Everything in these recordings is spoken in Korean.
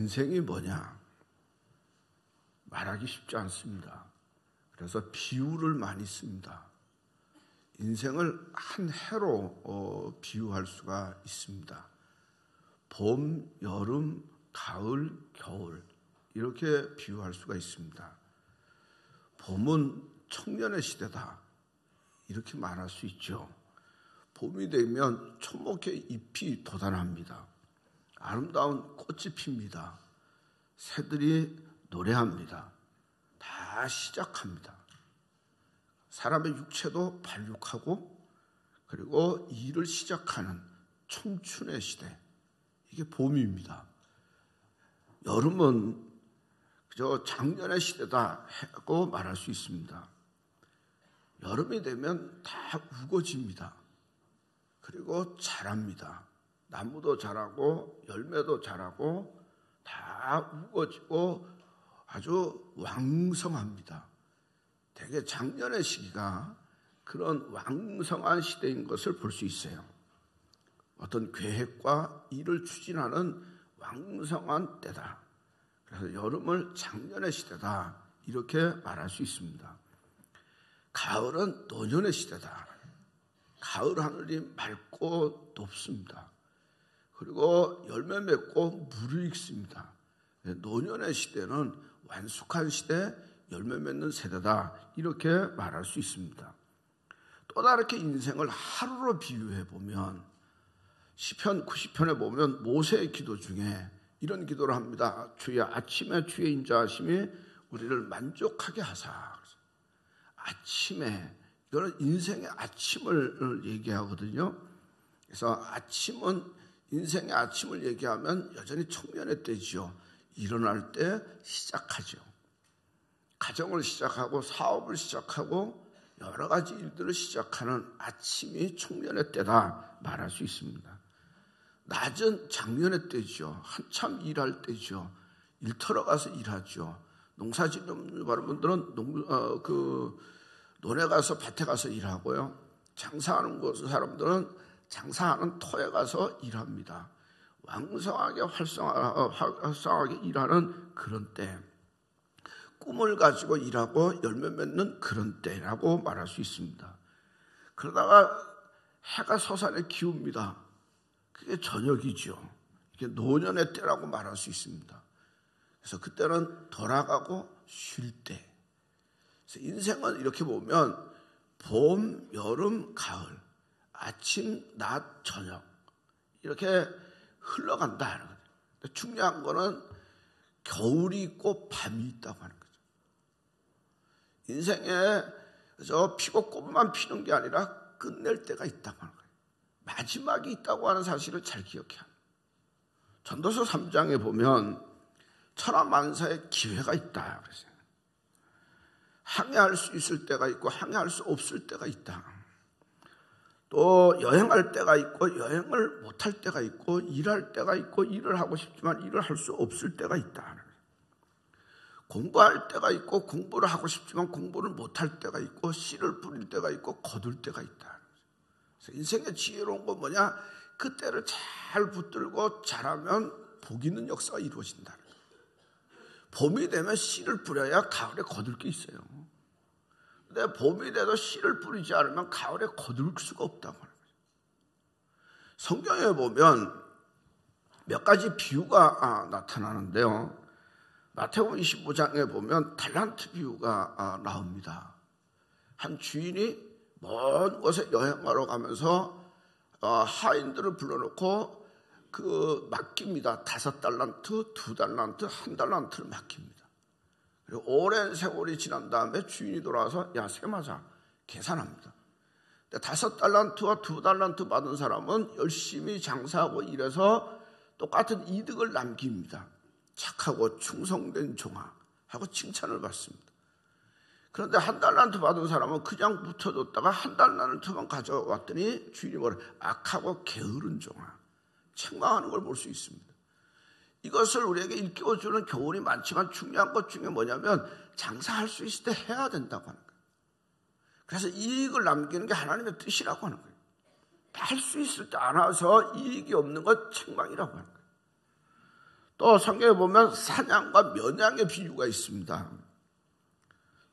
인생이 뭐냐? 말하기 쉽지 않습니다. 그래서 비유를 많이 씁니다. 인생을 한 해로 비유할 수가 있습니다. 봄, 여름, 가을, 겨울 이렇게 비유할 수가 있습니다. 봄은 청년의 시대다 이렇게 말할 수 있죠. 봄이 되면 초목의 잎이 돋아납니다. 아름다운 꽃이 핍니다. 새들이 노래합니다. 다 시작합니다. 사람의 육체도 발육하고 그리고 일을 시작하는 청춘의 시대, 이게 봄입니다. 여름은 그저 작년의 시대다 하고 말할 수 있습니다. 여름이 되면 다 우거집니다. 그리고 자랍니다. 나무도 자라고 열매도 자라고 다 우거지고 아주 왕성합니다. 되게 작년의 시기가 그런 왕성한 시대인 것을 볼 수 있어요. 어떤 계획과 일을 추진하는 왕성한 때다. 그래서 여름을 작년의 시대다 이렇게 말할 수 있습니다. 가을은 노년의 시대다. 가을 하늘이 맑고 높습니다. 그리고 열매 맺고 물이 익습니다. 노년의 시대는 완숙한 시대, 열매 맺는 세대다 이렇게 말할 수 있습니다. 또 다르게 인생을 하루로 비유해 보면 시편 90편에 보면 모세의 기도 중에 이런 기도를 합니다. 주의 아침에 주의 인자하심이 우리를 만족하게 하사. 아침에, 이거는 인생의 아침을 얘기하거든요. 그래서 아침은, 인생의 아침을 얘기하면 여전히 청년의 때지요. 일어날 때 시작하죠. 가정을 시작하고 사업을 시작하고 여러 가지 일들을 시작하는 아침이 청년의 때다 말할 수 있습니다. 낮은 작년의 때죠. 한참 일할 때죠. 일터로 가서 일하죠. 농사 짓는 분들은 논에 가서 밭에 가서 일하고요. 장사하는 사람들은 장사하는 터에 가서 일합니다. 왕성하게 활성하게 일하는 그런 때, 꿈을 가지고 일하고 열매 맺는 그런 때라고 말할 수 있습니다. 그러다가 해가 서산에 기웁니다. 그게 저녁이죠. 이게 노년의 때라고 말할 수 있습니다. 그래서 그때는 돌아가고 쉴 때. 그래서 인생은 이렇게 보면 봄, 여름, 가을, 아침, 낮, 저녁 이렇게 흘러간다 하는 거죠. 중요한 거는 겨울이 있고 밤이 있다고 하는 거죠. 인생에 저 피고 꽃만 피는 게 아니라 끝낼 때가 있다고 하는 거예요. 마지막이 있다고 하는 사실을 잘 기억해야 합니다. 전도서 3장에 보면 천하만사의 기회가 있다 그랬어요. 항해할 수 있을 때가 있고 항해할 수 없을 때가 있다. 또 여행할 때가 있고 여행을 못할 때가 있고 일할 때가 있고 일을 하고 싶지만 일을 할 수 없을 때가 있다. 공부할 때가 있고 공부를 하고 싶지만 공부를 못할 때가 있고 씨를 뿌릴 때가 있고 거둘 때가 있다. 그래서 인생의 지혜로운 건 뭐냐? 그때를 잘 붙들고 잘하면 복 있는 역사가 이루어진다. 봄이 되면 씨를 뿌려야 가을에 거둘 게 있어요. 근데 봄이 돼도 씨를 뿌리지 않으면 가을에 거둘 수가 없다고 하는 거죠. 성경에 보면 몇 가지 비유가 나타나는데요. 마태복음 25장에 보면 달란트 비유가 나옵니다. 한 주인이 먼 곳에 여행하러 가면서 하인들을 불러놓고 맡깁니다. 5달란트, 2달란트, 1달란트를 맡깁니다. 그리고 오랜 세월이 지난 다음에 주인이 돌아와서 야 세마자 계산합니다. 5달란트와 2달란트 받은 사람은 열심히 장사하고 일해서 똑같은 이득을 남깁니다. 착하고 충성된 종아 하고 칭찬을 받습니다. 그런데 1달란트 받은 사람은 그냥 묻혀뒀다가 1달란트만 가져왔더니 주인이 뭐래? 악하고 게으른 종아. 책망하는 걸 볼 수 있습니다. 이것을 우리에게 일깨워주는 교훈이 많지만 중요한 것 중에 뭐냐면 장사할 수 있을 때 해야 된다고 하는 거예요. 그래서 이익을 남기는 게 하나님의 뜻이라고 하는 거예요. 할 수 있을 때 안 와서 이익이 없는 것 책망이라고 하는 거예요. 또 성경에 보면 사냥과 면양의 비유가 있습니다.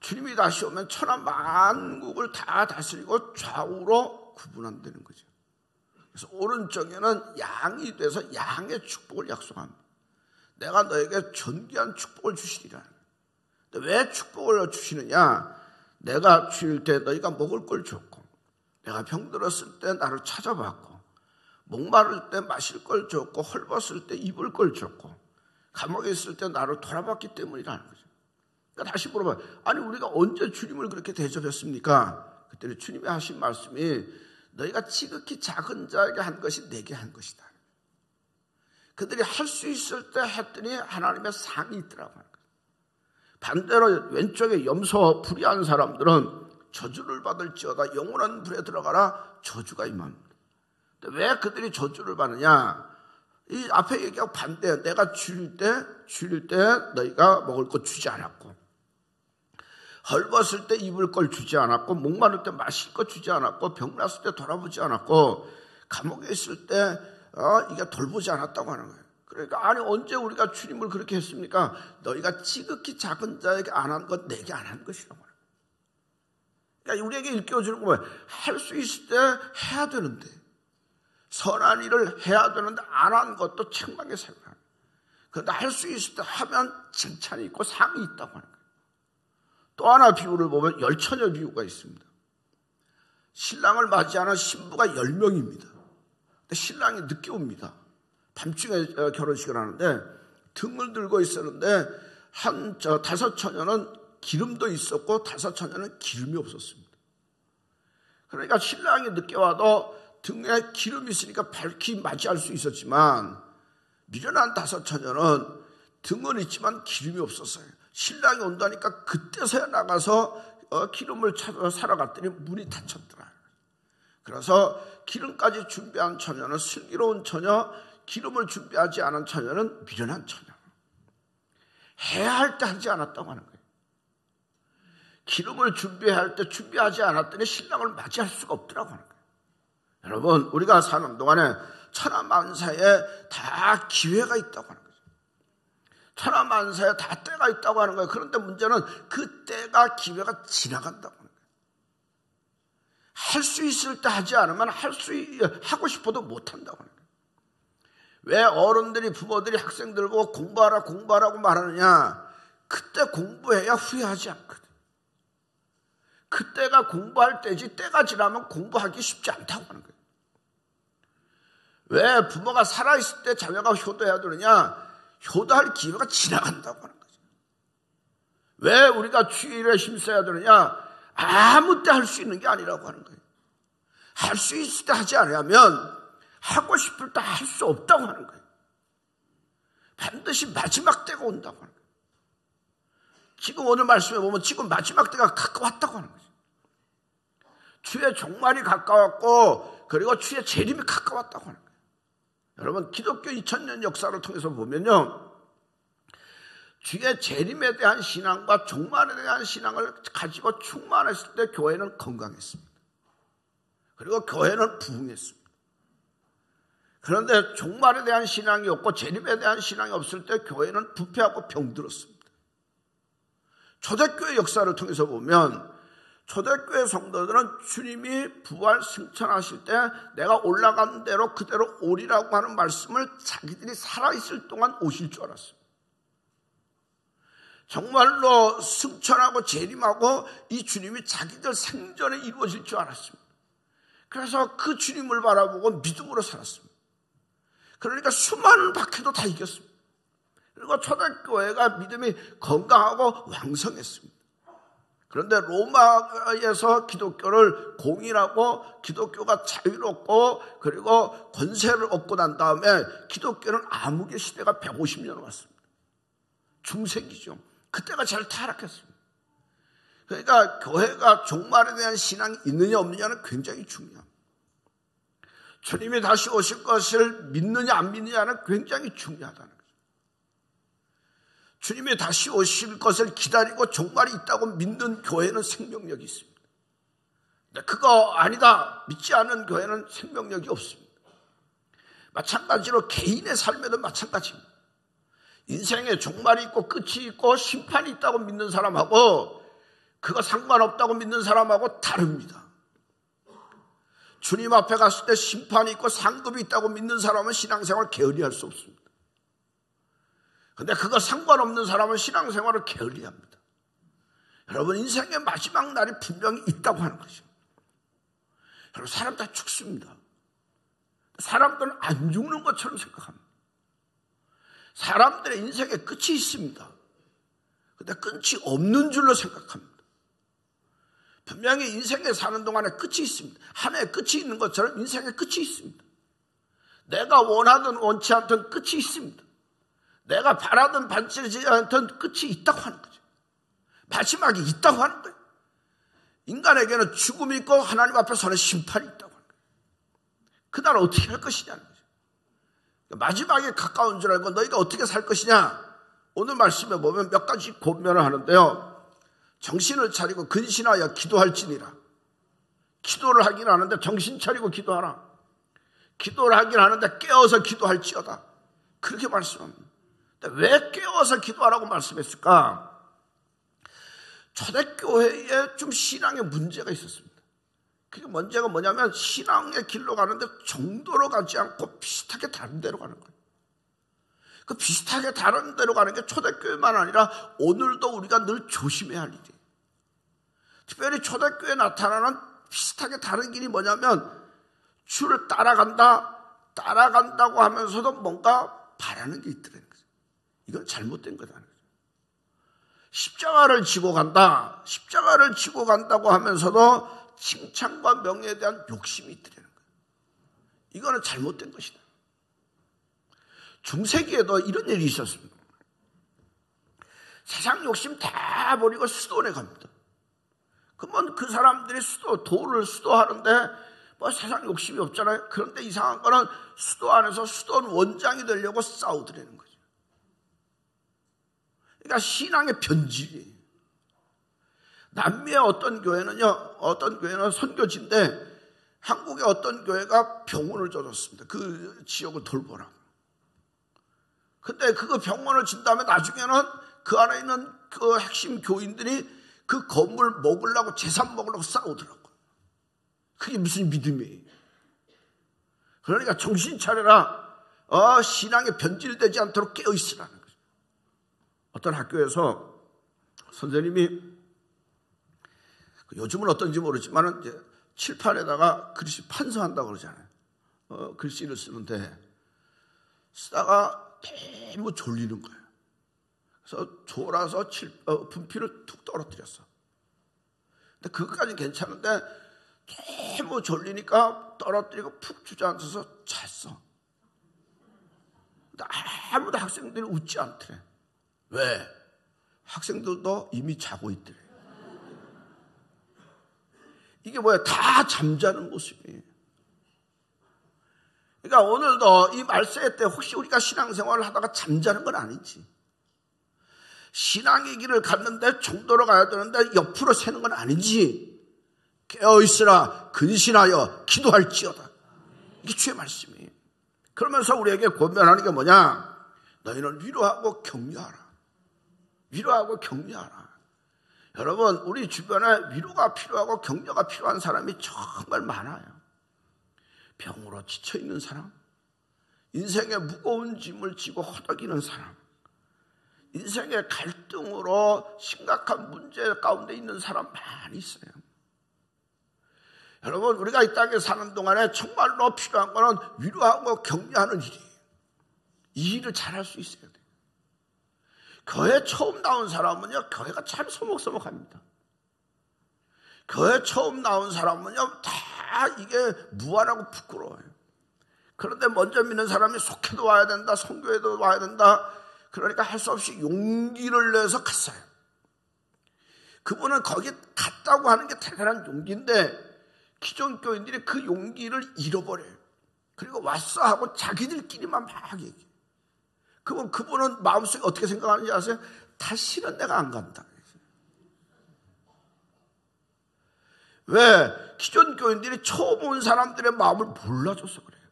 주님이 다시 오면 천하 만국을 다 다스리고 좌우로 구분한다는 거죠. 그래서 오른쪽에는 양이 돼서 양의 축복을 약속합니다. 내가 너에게 존귀한 축복을 주시리라. 왜 축복을 주시느냐? 내가 주일 때 너희가 먹을 걸 줬고, 내가 병들었을 때 나를 찾아봤고, 목마를 때 마실 걸 줬고, 헐벗을 때 입을 걸 줬고, 감옥에 있을 때 나를 돌아봤기 때문이라는 거죠. 그러니까 다시 물어봐요. 아니 우리가 언제 주님을 그렇게 대접했습니까? 그때는 주님이 하신 말씀이 너희가 지극히 작은 자에게 한 것이 내게 한 것이다. 그들이 할 수 있을 때 했더니 하나님의 상이 있더라고 하는 거예요. 반대로 왼쪽에 염소 불의한 사람들은 저주를 받을지어다 영원한 불에 들어가라 저주가 임합니다. 근데 왜 그들이 저주를 받느냐? 이 앞에 얘기하고 반대야. 내가 줄일 때 너희가 먹을 것 주지 않았고, 헐벗을 때 입을 걸 주지 않았고, 목마를 때 마실 것 주지 않았고, 병났을 때 돌아보지 않았고, 감옥에 있을 때 이게 돌보지 않았다고 하는 거예요. 그러니까 아니 언제 우리가 주님을 그렇게 했습니까? 너희가 지극히 작은 자에게 안 한 것 내게 안 한 것이라고 하는 거예요. 그러니까 우리에게 일깨워주는 거예요. 할 수 있을 때 해야 되는데, 선한 일을 해야 되는데 안 한 것도 책망의 생각. 그런데 할 수 있을 때 하면 칭찬이 있고 상이 있다고 하는 거예요. 또 하나 비유를 보면 열처녀 비유가 있습니다. 신랑을 맞이하는 신부가 10명입니다. 근데 신랑이 늦게 옵니다. 밤중에 결혼식을 하는데 등을 들고 있었는데 다섯 처녀는 기름도 있었고 다섯 처녀는 기름이 없었습니다. 그러니까 신랑이 늦게 와도 등에 기름이 있으니까 밝히 맞이할 수 있었지만 미련한 다섯 처녀는 등은 있지만 기름이 없었어요. 신랑이 온다니까 그때서야 나가서 기름을 찾아서 사러 갔더니 문이 닫혔더라. 그래서 기름까지 준비한 처녀는 슬기로운 처녀, 기름을 준비하지 않은 처녀는 미련한 처녀. 해야 할 때 하지 않았다고 하는 거예요. 기름을 준비할 때 준비하지 않았더니 신랑을 맞이할 수가 없더라고 하는 거예요. 여러분, 우리가 사는 동안에 천하만사에 다 기회가 있다고 하는 거죠. 천하만사에 다 때가 있다고 하는 거예요. 그런데 문제는 그 때가 기회가 지나간다고 하는 거예요. 할 수 있을 때 하지 않으면 하고 싶어도 못한다고 하는 거예요. 왜 어른들이 부모들이 학생들 보고 공부하라고 말하느냐? 그때 공부해야 후회하지 않거든. 그때가 공부할 때지 때가 지나면 공부하기 쉽지 않다고 하는 거예요. 왜 부모가 살아있을 때 자녀가 효도해야 되느냐? 효도할 기회가 지나간다고 하는 거죠. 왜 우리가 주일에 힘써야 되느냐? 아무 때 할 수 있는 게 아니라고 하는 거예요. 할 수 있을 때 하지 않으면 하고 싶을 때 할 수 없다고 하는 거예요. 반드시 마지막 때가 온다고 하는 거예요. 지금 오늘 말씀에 보면 지금 마지막 때가 가까웠다고 하는 거죠. 주의 종말이 가까웠고 그리고 주의 재림이 가까웠다고 하는 거예요. 여러분, 기독교 2000년 역사를 통해서 보면요, 주의 재림에 대한 신앙과 종말에 대한 신앙을 가지고 충만했을 때 교회는 건강했습니다. 그리고 교회는 부흥했습니다. 그런데 종말에 대한 신앙이 없고 재림에 대한 신앙이 없을 때 교회는 부패하고 병들었습니다. 초대교회 역사를 통해서 보면 초대교회 성도들은 주님이 부활 승천하실 때 내가 올라간 대로 그대로 오리라고 하는 말씀을 자기들이 살아있을 동안 오실 줄 알았습니다. 정말로 승천하고 재림하고 이 주님이 자기들 생전에 이루어질 줄 알았습니다. 그래서 그 주님을 바라보고 믿음으로 살았습니다. 그러니까 수많은 박해도 다 이겼습니다. 그리고 초대교회가 믿음이 건강하고 왕성했습니다. 그런데 로마에서 기독교를 공인하고 기독교가 자유롭고 그리고 권세를 얻고 난 다음에 기독교는 암흑의 시대가 150년 왔습니다. 중세기죠. 그때가 제일 타락했습니다. 그러니까 교회가 종말에 대한 신앙이 있느냐 없느냐는 굉장히 중요합니다. 주님이 다시 오실 것을 믿느냐 안 믿느냐는 굉장히 중요하다는 거죠. 주님이 다시 오실 것을 기다리고 종말이 있다고 믿는 교회는 생명력이 있습니다. 근데 그거 아니다 믿지 않은 교회는 생명력이 없습니다. 마찬가지로 개인의 삶에도 마찬가지입니다. 인생에 종말이 있고 끝이 있고 심판이 있다고 믿는 사람하고 그거 상관없다고 믿는 사람하고 다릅니다. 주님 앞에 갔을 때 심판이 있고 상급이 있다고 믿는 사람은 신앙생활을 게을리할 수 없습니다. 근데 그거 상관없는 사람은 신앙생활을 게을리합니다. 여러분, 인생의 마지막 날이 분명히 있다고 하는 것이죠. 여러분, 사람 다 죽습니다. 사람들은 안 죽는 것처럼 생각합니다. 사람들의 인생에 끝이 있습니다. 근데 끝이 없는 줄로 생각합니다. 분명히 인생에 사는 동안에 끝이 있습니다. 한 해에 끝이 있는 것처럼 인생에 끝이 있습니다. 내가 원하든 원치 않든 끝이 있습니다. 내가 바라든 바라지 않든 끝이 있다고 하는 거죠. 마지막이 있다고 하는 거예요. 인간에게는 죽음이 있고 하나님 앞에서는 심판이 있다고 하는 거예요. 그날 어떻게 할 것이냐는 거죠. 마지막에 가까운 줄 알고 너희가 어떻게 살 것이냐. 오늘 말씀에 보면 몇 가지 권면을 하는데요. 정신을 차리고 근신하여 기도할지니라. 기도를 하긴 하는데 정신 차리고 기도하라. 기도를 하긴 하는데 깨어서 기도할지어다. 그렇게 말씀합니다. 왜 깨어서 기도하라고 말씀했을까? 초대교회에 좀 신앙에 문제가 있었습니다. 그게 문제가 뭐냐면 신앙의 길로 가는데 정도로 가지 않고 비슷하게 다른 데로 가는 거예요. 그 비슷하게 다른 데로 가는 게 초대교회만 아니라 오늘도 우리가 늘 조심해야 할 일이에요. 특별히 초대교회에 나타나는 비슷하게 다른 길이 뭐냐면 주를 따라간다고 하면서도 뭔가 바라는 게 있더라는 거죠. 이건 잘못된 거다. 십자가를 지고 간다. 십자가를 지고 간다고 하면서도 칭찬과 명예에 대한 욕심이 있더라는 거예요. 이거는 잘못된 것이다. 중세기에도 이런 일이 있었습니다. 세상 욕심 다 버리고 수도원에 갑니다. 그러면 그 사람들이 도를 수도하는데 뭐 세상 욕심이 없잖아요. 그런데 이상한 거는 수도 안에서 수도원 원장이 되려고 싸우더라는 거죠. 그러니까 신앙의 변질이에요. 남미의 어떤 교회는 선교지인데 한국의 어떤 교회가 병원을 줘줬습니다. 그 지역을 돌보라. 근데 그거 병원을 진 다음에 나중에는 그 안에 있는 그 핵심 교인들이 그 건물 먹으려고 재산 먹으려고 싸우더라고요. 그게 무슨 믿음이에요. 그러니까 정신 차려라. 신앙에 변질되지 않도록 깨어있으라는 거죠. 어떤 학교에서 선생님이 요즘은 어떤지 모르지만 이제 칠판에다가 글씨 판서한다고 그러잖아요. 글씨를 쓰는데 쓰다가 너무 졸리는 거예요. 그래서 졸아서 분필을 툭 떨어뜨렸어. 근데 그것까지는 괜찮은데 너무 졸리니까 떨어뜨리고 푹 주저앉아서 잤어. 근데 아무도 학생들이 웃지 않더래. 왜? 학생들도 이미 자고 있더래. 이게 뭐야? 다 잠자는 모습이에요. 그러니까 오늘도 이 말세 때 혹시 우리가 신앙생활을 하다가 잠자는 건 아니지. 신앙의 길을 갔는데 정도로 가야 되는데 옆으로 새는 건 아니지. 깨어있으라 근신하여 기도할지어다. 이게 주의 말씀이에요. 그러면서 우리에게 권면하는 게 뭐냐? 너희는 위로하고 격려하라. 위로하고 격려하라. 여러분, 우리 주변에 위로가 필요하고 격려가 필요한 사람이 정말 많아요. 병으로 지쳐있는 사람, 인생의 무거운 짐을 지고 허덕이는 사람, 인생의 갈등으로 심각한 문제 가운데 있는 사람 많이 있어요. 여러분, 우리가 이 땅에 사는 동안에 정말로 필요한 거는 위로하고 격려하는 일이에요. 이 일을 잘할 수 있어야 돼요. 교회 처음 나온 사람은요, 교회가 참 소목소목합니다. 교회 처음 나온 사람은요, 다 이게 무안하고 부끄러워요. 그런데 먼저 믿는 사람이 속해도 와야 된다, 선교회도 와야 된다. 그러니까 할 수 없이 용기를 내서 갔어요. 그분은 거기 갔다고 하는 게 대단한 용기인데 기존 교인들이 그 용기를 잃어버려요. 그리고 왔어 하고 자기들끼리만 막 얘기해요. 그분은 마음속에 어떻게 생각하는지 아세요? 다시는 내가 안 간다. 왜? 기존 교인들이 처음 온 사람들의 마음을 몰라줘서 그래요.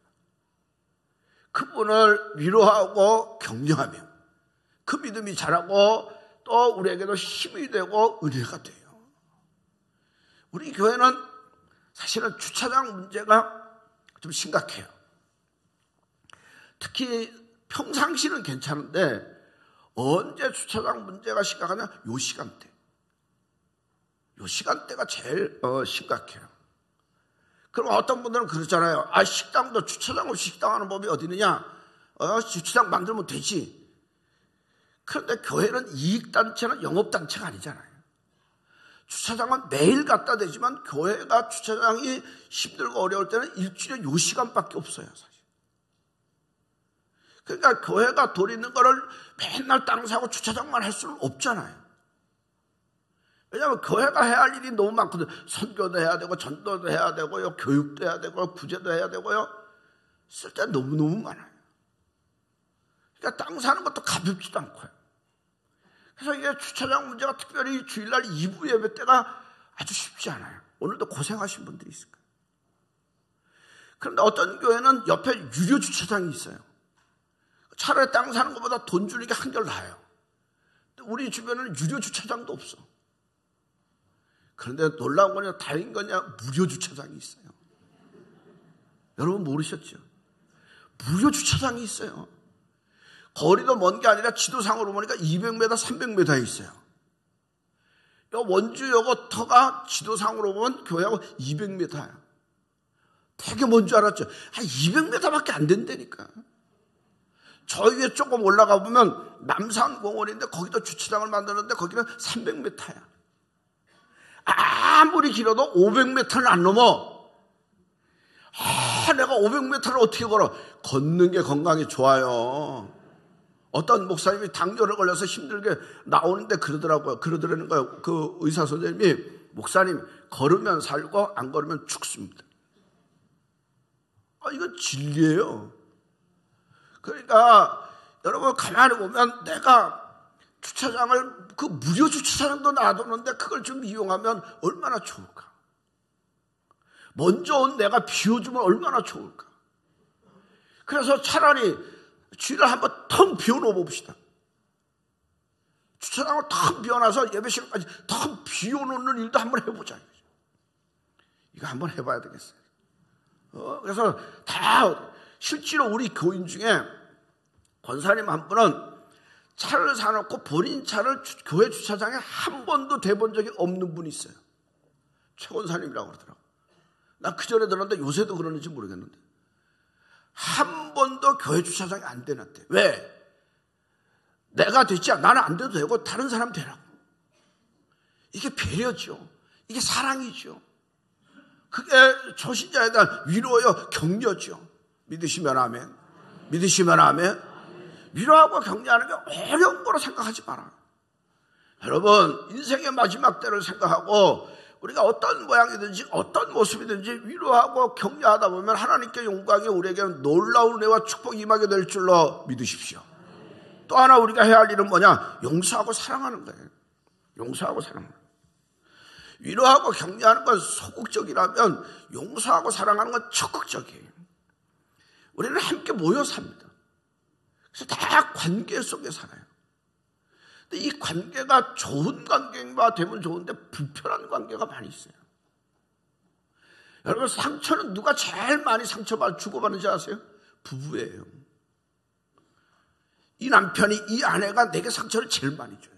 그분을 위로하고 격려하며 그 믿음이 자라고 또 우리에게도 힘이 되고 은혜가 돼요. 우리 교회는 사실은 주차장 문제가 좀 심각해요. 특히 평상시는 괜찮은데 언제 주차장 문제가 심각하냐? 요 시간대. 요 시간대가 제일 심각해요. 그럼 어떤 분들은 그러잖아요. 아, 식당도 주차장 없이 식당하는 법이 어디 있느냐? 주차장 만들면 되지. 그런데 교회는 이익단체나 영업단체가 아니잖아요. 주차장은 매일 갖다 대지만 교회가 주차장이 힘들고 어려울 때는 일주일에 요 시간밖에 없어요, 사실. 그러니까 교회가 돈 있는 거를 맨날 땅 사고 주차장만 할 수는 없잖아요. 왜냐하면 교회가 해야 할 일이 너무 많거든요. 선교도 해야 되고 전도도 해야 되고요, 교육도 해야 되고 구제도 해야 되고요. 쓸 때 너무너무 많아요. 그러니까 땅 사는 것도 가볍지도 않고요. 그래서 이게 주차장 문제가 특별히 주일날 2부 예배 때가 아주 쉽지 않아요. 오늘도 고생하신 분들이 있을 거예요. 그런데 어떤 교회는 옆에 유료 주차장이 있어요. 차라리 땅 사는 것보다 돈 주는 게 한결 나아요. 우리 주변에는 유료 주차장도 없어. 그런데 놀라운 거냐, 다행인 거냐, 무료 주차장이 있어요. 여러분 모르셨죠? 무료 주차장이 있어요. 거리도 먼 게 아니라 지도상으로 보니까 200m, 300m에 있어요. 원주여고터가 지도상으로 보면 교회하고 200m야. 되게 먼 줄 알았죠. 한 200m밖에 안 된다니까. 저 위에 조금 올라가 보면 남산공원인데 거기도 주차장을 만드는데 거기는 300m야. 아무리 길어도 500m는 안 넘어. 내가 500m를 어떻게 걸어? 걷는 게 건강에 좋아요. 어떤 목사님이 당뇨를 걸려서 힘들게 나오는데 그러더라는 거예요. 그 의사 선생님이, 목사님, 걸으면 살고 안 걸으면 죽습니다. 이건 진리예요. 그러니까 여러분 가만히 보면 내가 주차장을, 그 무료 주차장도 놔두는데 그걸 좀 이용하면 얼마나 좋을까. 먼저 온 내가 비워주면 얼마나 좋을까. 그래서 차라리 주일을 한번 텅 비워놓아 봅시다. 주차장을 텅 비워놔서 예배 시간까지 텅 비워놓는 일도 한번 해보자. 이거 한번 해봐야 되겠어요. 그래서 다 실제로 우리 교인 중에 권사님 한 분은 차를 사놓고 본인 차를 교회 주차장에 한 번도 대본 적이 없는 분이 있어요. 최 권사님이라고 그러더라고요. 난 그 전에 들었는데 요새도 그러는지 모르겠는데 한 번도 교회 주차장에 안 대놨대. 왜? 내가 됐지, 나는 안 돼도 되고 다른 사람 되라고. 이게 배려죠. 이게 사랑이죠. 그게 초신자에 대한 위로요, 격려죠. 믿으시면 아멘. 믿으시면 아멘. 위로하고 격려하는 게 어려운 거로 생각하지 마라. 여러분, 인생의 마지막 때를 생각하고 우리가 어떤 모양이든지 어떤 모습이든지 위로하고 격려하다 보면 하나님께 영광이 우리에게는 놀라운 은혜와 축복이 임하게 될 줄로 믿으십시오. 또 하나 우리가 해야 할 일은 뭐냐? 용서하고 사랑하는 거예요. 용서하고 사랑하는 거예요. 위로하고 격려하는 건 소극적이라면 용서하고 사랑하는 건 적극적이에요. 우리는 함께 모여 삽니다. 그래서 다 관계 속에 살아요. 근데 이 관계가 좋은 관계가 되면 좋은데 불편한 관계가 많이 있어요. 여러분, 상처는 누가 제일 많이 주고받는지 아세요? 부부예요. 이 남편이, 이 아내가 내게 상처를 제일 많이 줘요.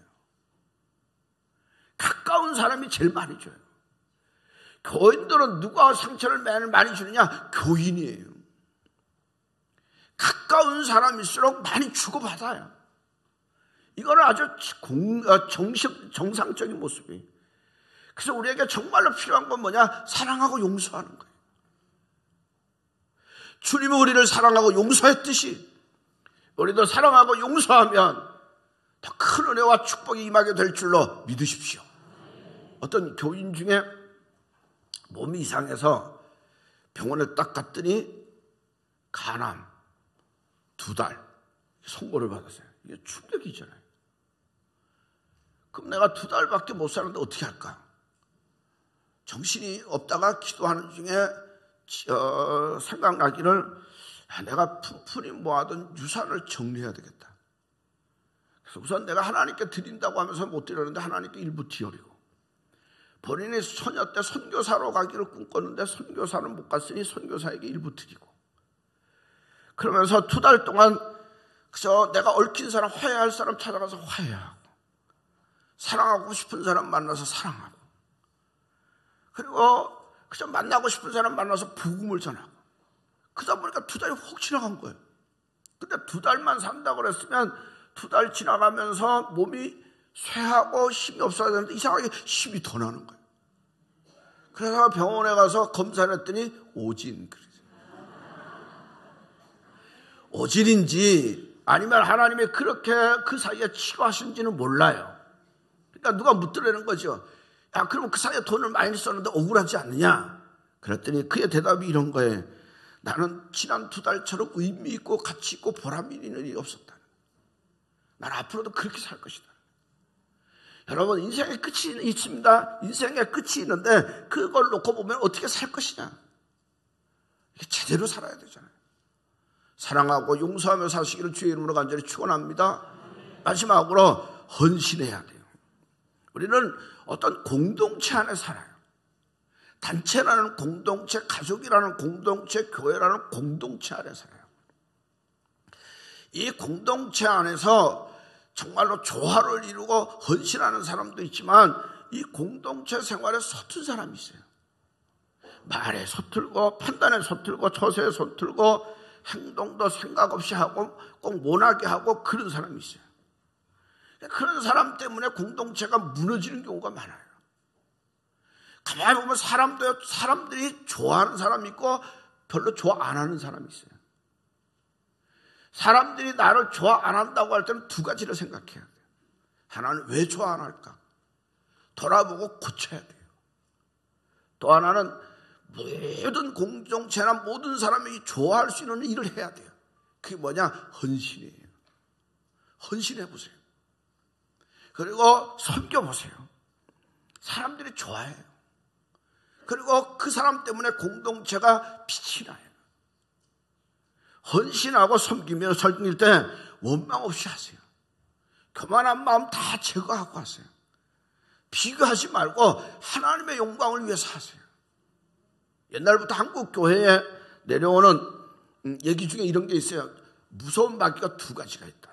가까운 사람이 제일 많이 줘요. 교인들은 누가 상처를 많이 주느냐? 교인이에요. 가까운 사람일수록 많이 주고받아요. 이거는 아주 정상적인 모습이에요. 그래서 우리에게 정말로 필요한 건 뭐냐? 사랑하고 용서하는 거예요. 주님이 우리를 사랑하고 용서했듯이 우리도 사랑하고 용서하면 더 큰 은혜와 축복이 임하게 될 줄로 믿으십시오. 어떤 교인 중에 몸이 이상해서 병원에 딱 갔더니 간암 2달 선고를 받았어요. 이게 충격이잖아요. 그럼 내가 2달밖에 못 사는데 어떻게 할까? 정신이 없다가 기도하는 중에 생각나기를 내가 푼푼히 모아둔 유산을 정리해야 되겠다. 우선 내가 하나님께 드린다고 하면서 못 드렸는데 하나님께 일부 드리고, 본인이 처녀 때 선교사로 가기를 꿈꿨는데 선교사는 못 갔으니 선교사에게 일부 드리고, 그러면서 2달 동안 그저 내가 얽힌 사람, 화해할 사람 찾아가서 화해하고, 사랑하고 싶은 사람 만나서 사랑하고, 그리고 그저 만나고 싶은 사람 만나서 복음을 전하고, 그러다 보니까 2달이 훅 지나간 거예요. 근데 2달만 산다고 그랬으면 2달 지나가면서 몸이 쇠하고 힘이 없어야 되는데 이상하게 힘이 더 나는 거예요. 그래서 병원에 가서 검사를 했더니 오진. 오진인지 아니면 하나님이 그렇게 그 사이에 치료하신지는 몰라요. 그러니까 누가 묻더라는 거죠. 야, 그럼 그 사이에 돈을 많이 썼는데 억울하지 않느냐? 그랬더니 그의 대답이 이런 거예요. 나는 지난 2달처럼 의미 있고 가치 있고 보람 있는 일이 없었다. 난 앞으로도 그렇게 살 것이다. 여러분, 인생의 끝이 있습니다. 인생의 끝이 있는데 그걸 놓고 보면 어떻게 살 것이냐? 이게 제대로 살아야 되잖아요. 사랑하고 용서하며 사시기를 주의 이름으로 간절히 축원합니다. 마지막으로 헌신해야 돼요. 우리는 어떤 공동체 안에 살아요. 단체라는 공동체, 가족이라는 공동체, 교회라는 공동체 안에 살아요. 이 공동체 안에서 정말로 조화를 이루고 헌신하는 사람도 있지만 이 공동체 생활에 서툰 사람이 있어요. 말에 서툴고 판단에 서툴고 처세에 서툴고 행동도 생각 없이 하고 꼭 모나게 하고 그런 사람이 있어요. 그런 사람 때문에 공동체가 무너지는 경우가 많아요. 가만히 보면 사람들이 좋아하는 사람이 있고 별로 좋아 안 하는 사람이 있어요. 사람들이 나를 좋아 안 한다고 할 때는 2가지를 생각해야 돼요. 하나는 왜 좋아 안 할까? 돌아보고 고쳐야 돼요. 또 하나는 모든 공동체나 모든 사람이 좋아할 수 있는 일을 해야 돼요. 그게 뭐냐? 헌신이에요. 헌신해 보세요. 그리고 섬겨보세요. 사람들이 좋아해요. 그리고 그 사람 때문에 공동체가 빛이 나요. 헌신하고 섬기며 섬길 때 원망 없이 하세요. 교만한 마음 다 제거하고 하세요. 비교하지 말고 하나님의 영광을 위해서 하세요. 옛날부터 한국 교회에 내려오는 얘기 중에 이런 게 있어요. 무서운 마귀가 2가지가 있다.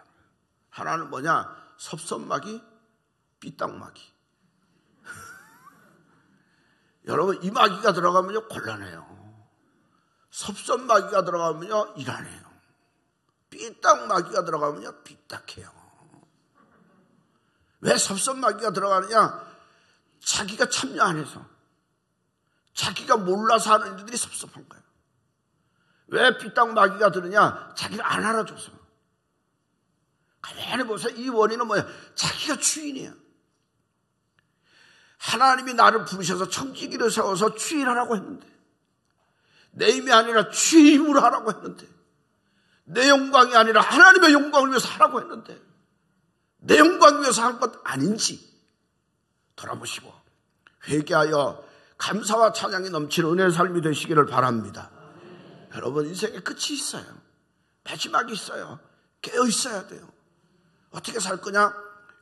하나는 뭐냐? 섭섭마귀, 삐딱마귀. 여러분, 이 마귀가 들어가면요 곤란해요. 섭섭마귀가 들어가면요 일하네요. 삐딱마귀가 들어가면요 삐딱해요. 왜 섭섭마귀가 들어가느냐? 자기가 참여 안 해서, 자기가 몰라서 하는 일들이 섭섭한 거예요. 왜 삐딱마귀가 들으냐? 자기를 안 알아줘서. 가만히 보세요. 이 원인은 뭐야? 자기가 주인이에요. 하나님이 나를 부르셔서 청지기를 세워서 주인하라고 했는데, 내 힘이 아니라 주의 힘으로 하라고 했는데, 내 영광이 아니라 하나님의 영광을 위해서 하라고 했는데, 내 영광을 위해서 한 것 아닌지 돌아보시고 회개하여 감사와 찬양이 넘치는 은혜의 삶이 되시기를 바랍니다. 여러분, 인생에 끝이 있어요. 마지막이 있어요. 깨어 있어야 돼요. 어떻게 살 거냐?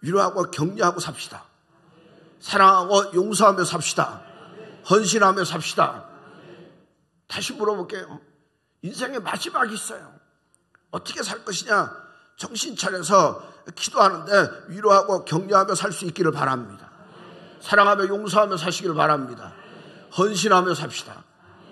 위로하고 격려하고 삽시다. 사랑하고 용서하며 삽시다. 헌신하며 삽시다. 다시 물어볼게요. 인생의 마지막이 있어요. 어떻게 살 것이냐? 정신 차려서 기도하는데 위로하고 격려하며 살 수 있기를 바랍니다. 사랑하며 용서하며 사시기를 바랍니다. 헌신하며 삽시다.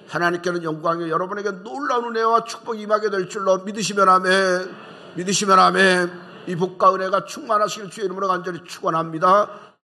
하나님께는 영광이 여러분에게 놀라운 은혜와 축복이 임하게 될 줄로 믿으시면 아멘. 믿으시면 아멘. 이 복과 은혜가 충만하시길 주의 이름으로 간절히 축원합니다.